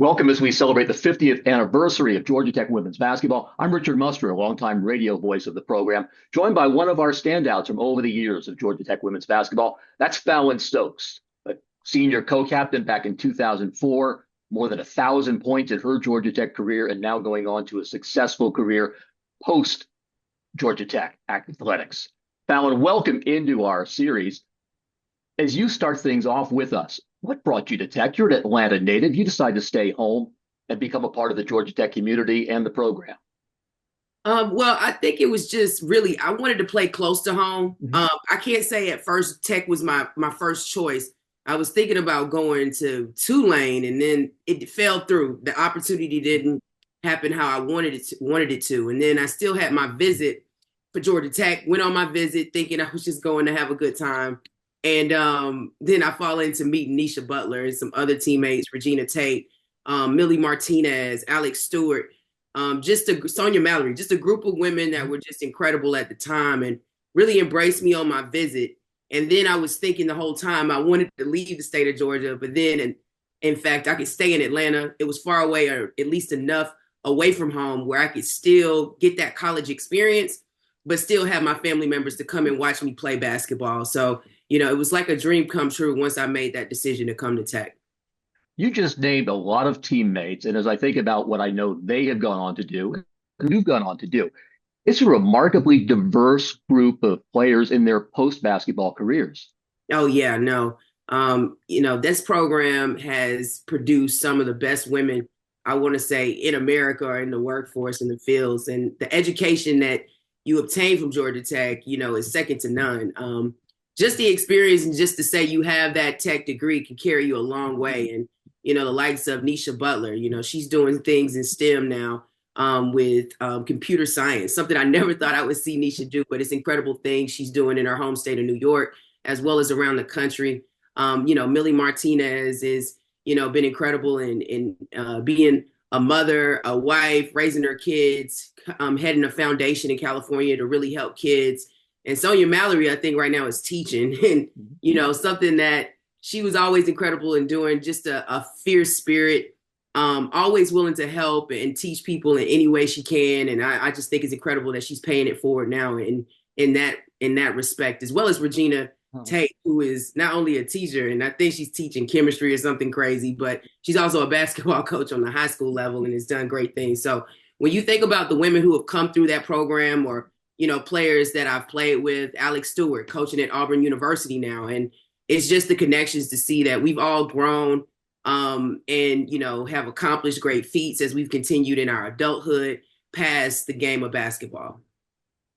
Welcome as we celebrate the 50th anniversary of Georgia Tech women's basketball. I'm Richard Muster, a longtime radio voice of the program, joined by one of our standouts from over the years of Georgia Tech women's basketball. That's Fallon Stokes, a senior co-captain back in 2004, more than 1,000 points in her Georgia Tech career, and now going on to a successful career post Georgia Tech athletics. Fallon, welcome into our series. As you start things off with us, what brought you to Tech? You're an Atlanta native. You decided to stay home and become a part of the Georgia Tech community and the program. Well, I think it was just really I wanted to play close to home. I can't say at first Tech was my first choice. I was thinking about going to Tulane, and then it fell through. The opportunity didn't happen how I wanted it to, and then I still had my visit for Georgia Tech. Went on my visit thinking I was just going to have a good time, and then I fall into meeting Nisha Butler and some other teammates, Regina Tate, Millie Martinez, Alex Stewart, Sonia Mallory, just a group of women that were just incredible at the time and really embraced me on my visit. And then I was thinking the whole time I wanted to leave the state of Georgia, but then, in fact, I could stay in Atlanta. It was far away, or at least enough away from home where I could still get that college experience, but still have my family members to come and watch me play basketball. So, it was like a dream come true once I made that decision to come to Tech. You just named a lot of teammates. And as I think about what I know they have gone on to do and you've gone on to do, it's a remarkably diverse group of players in their post basketball careers. Oh yeah, no. This program has produced some of the best women, I want to say, in America or in the workforce in the fields. And the education that you obtain from Georgia Tech, is second to none. Just the experience and just to say you have that tech degree can carry you a long way. And, the likes of Nisha Butler, she's doing things in STEM now with computer science, something I never thought I would see Nisha do, but it's incredible things she's doing in her home state of New York, as well as around the country. Millie Martinez is, been incredible in being a mother, a wife, raising her kids, heading a foundation in California to really help kids. And Sonia Mallory, I think right now is teaching and, something that she was always incredible in doing, just a fierce spirit, always willing to help and teach people in any way she can. And I just think it's incredible that she's paying it forward now in that respect, as well as Regina Tate, who is not only a teacher, and I think she's teaching chemistry or something crazy, but she's also a basketball coach on the high school level and has done great things. So when you think about the women who have come through that program, or players that I've played with, Alex Stewart coaching at Auburn University now, and it's just the connections to see that we've all grown and have accomplished great feats as we've continued in our adulthood past the game of basketball.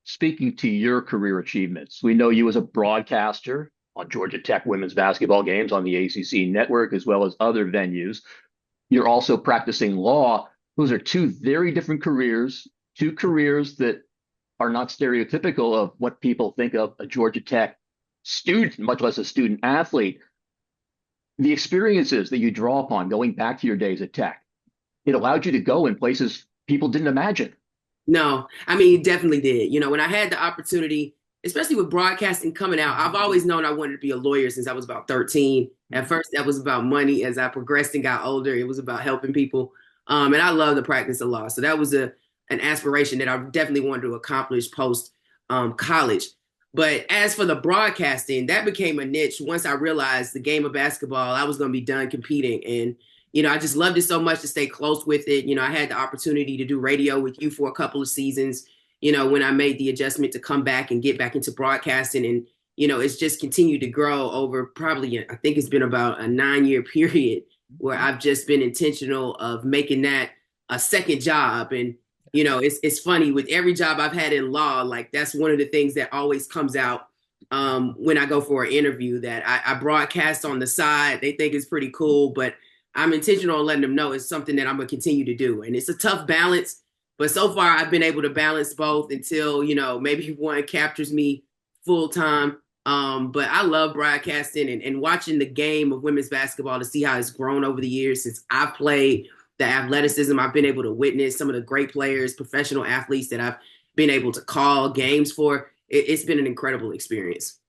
Speaking to your career achievements, we know you as a broadcaster on Georgia Tech women's basketball games on the ACC network, as well as other venues. You're also practicing law. Those are two very different careers, two careers that are not stereotypical of what people think of a Georgia Tech student, much less a student athlete. The experiences that you draw upon going back to your days at Tech, it allowed you to go in places people didn't imagine. No, I mean, it definitely did. When I had the opportunity, especially with broadcasting coming out, I've always known I wanted to be a lawyer since I was about 13. At first, that was about money. As I progressed and got older, it was about helping people. And I love the practice of law. So that was an aspiration that I definitely wanted to accomplish post college. But as for the broadcasting, that became a niche once I realized the game of basketball, I was going to be done competing. And, I just loved it so much to stay close with it. I had the opportunity to do radio with you for a couple of seasons, when I made the adjustment to come back and get back into broadcasting. And, it's just continued to grow over probably, I think it's been about a 9-year period where I've just been intentional of making that a second job. And, it's funny with every job I've had in law, like that's one of the things that always comes out when I go for an interview, that I broadcast on the side. They think it's pretty cool, but I'm intentional on letting them know it's something that I'm going to continue to do. And it's a tough balance, but so far I've been able to balance both until, maybe one captures me full time. But I love broadcasting and watching the game of women's basketball to see how it's grown over the years since I've played. The athleticism I've been able to witness, some of the great players, professional athletes that I've been able to call games for. It's been an incredible experience.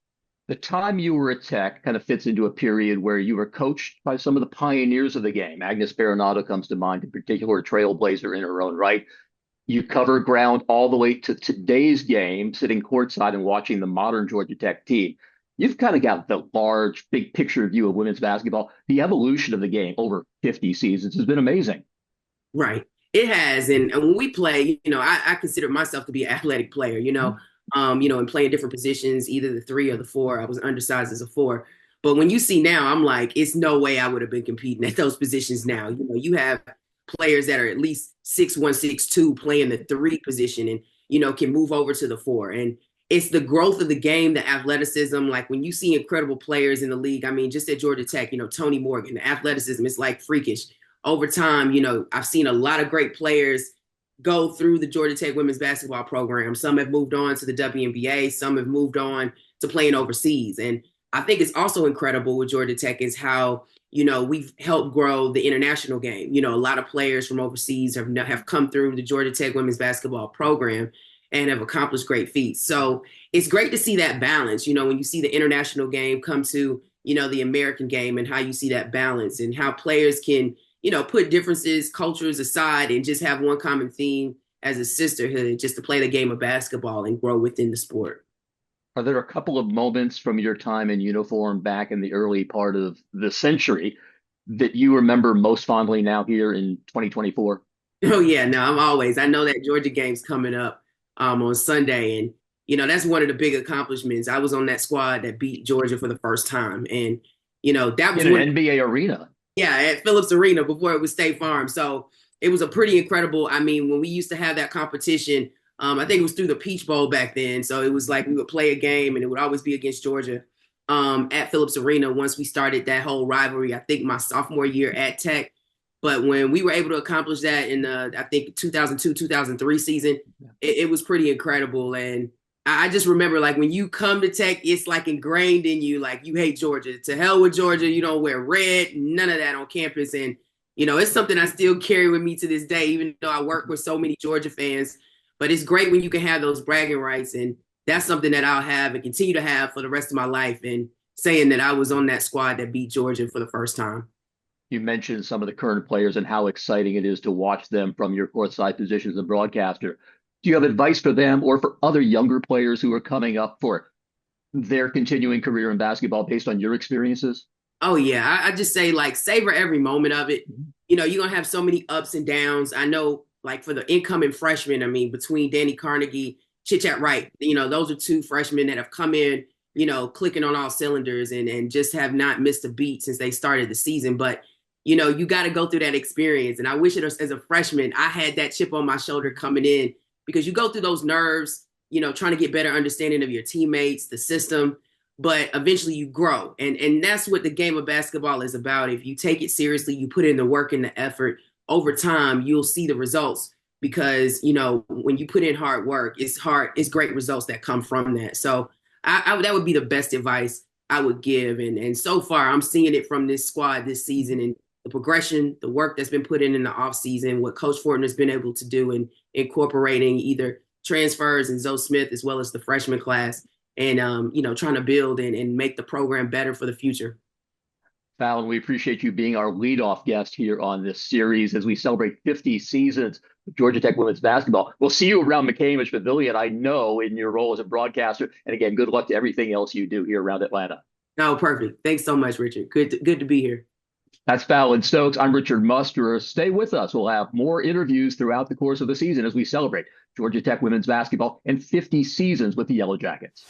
The time you were at Tech kind of fits into a period where you were coached by some of the pioneers of the game. Agnes Baronato comes to mind, in particular, a trailblazer in her own right. You cover ground all the way to today's game, sitting courtside and watching the modern Georgia Tech team. You've kind of got the large, big picture view of women's basketball. The evolution of the game over 50 seasons has been amazing. Right. It has. And when we play, I consider myself to be an athletic player, and playing different positions, either the three or the four. I was undersized as a four. But when you see now, I'm like, it's no way I would have been competing at those positions now. You have players that are at least 6'1", 6'2", playing the three position and, can move over to the four. And it's the growth of the game, the athleticism. Like when you see incredible players in the league, I mean, just at Georgia Tech, Tony Morgan, the athleticism is like freakish over time. I've seen a lot of great players go through the Georgia Tech women's basketball program. Some have moved on to the WNBA. Some have moved on to playing overseas. And I think it's also incredible with Georgia Tech is how, we've helped grow the international game. A lot of players from overseas have come through the Georgia Tech women's basketball program and have accomplished great feats. So it's great to see that balance, when you see the international game come to, the American game and how you see that balance and how players can, put differences, cultures aside and just have one common theme as a sisterhood, just to play the game of basketball and grow within the sport. Are there a couple of moments from your time in uniform back in the early part of the century that you remember most fondly now here in 2024? Oh yeah, no, I know that Georgia game's coming up on Sunday. And, that's one of the big accomplishments. I was on that squad that beat Georgia for the first time. And, that was In an one. NBA arena. Yeah, at Phillips Arena before it was State Farm. So it was a pretty incredible. I mean, when we used to have that competition, I think it was through the Peach Bowl back then. So it was like we would play a game and it would always be against Georgia at Phillips Arena once we started that whole rivalry, I think my sophomore year at Tech. But when we were able to accomplish that in the, I think, 2002, 2003 season, it was pretty incredible. And I just remember, like, when you come to Tech, it's like ingrained in you, like, you hate Georgia. To hell with Georgia. You don't wear red, none of that on campus. And, it's something I still carry with me to this day, even though I work with so many Georgia fans. But it's great when you can have those bragging rights. And that's something that I'll have and continue to have for the rest of my life. And saying that I was on that squad that beat Georgia for the first time. You mentioned some of the current players and how exciting it is to watch them from your courtside position as a broadcaster. Do you have advice for them or for other younger players who are coming up for their continuing career in basketball based on your experiences? Oh, yeah. I just say, like, savor every moment of it. You're going to have so many ups and downs. I know, like, for the incoming freshmen, I mean, between Danny Carnegie, Chit-Chat Wright, those are two freshmen that have come in, clicking on all cylinders and just have not missed a beat since they started the season. But, you got to go through that experience. And I wish it was, as a freshman, I had that chip on my shoulder coming in because you go through those nerves, trying to get better understanding of your teammates, the system, but eventually you grow. And that's what the game of basketball is about. If you take it seriously, you put in the work and the effort, over time, you'll see the results because, when you put in hard work, it's great results that come from that. So that would be the best advice I would give. And so far, I'm seeing it from this squad this season and the progression, the work that's been put in the offseason, what Coach Fortin has been able to do in incorporating either transfers and Zoe Smith as well as the freshman class and, trying to build and make the program better for the future. Fallon, we appreciate you being our leadoff guest here on this series as we celebrate 50 seasons of Georgia Tech women's basketball. We'll see you around McCamish Pavilion, I know, in your role as a broadcaster. And again, good luck to everything else you do here around Atlanta. No, perfect. Thanks so much, Richard. Good to be here. That's Fallon Stokes. I'm Richard Musterer. Stay with us. We'll have more interviews throughout the course of the season as we celebrate Georgia Tech women's basketball and 50 seasons with the Yellow Jackets.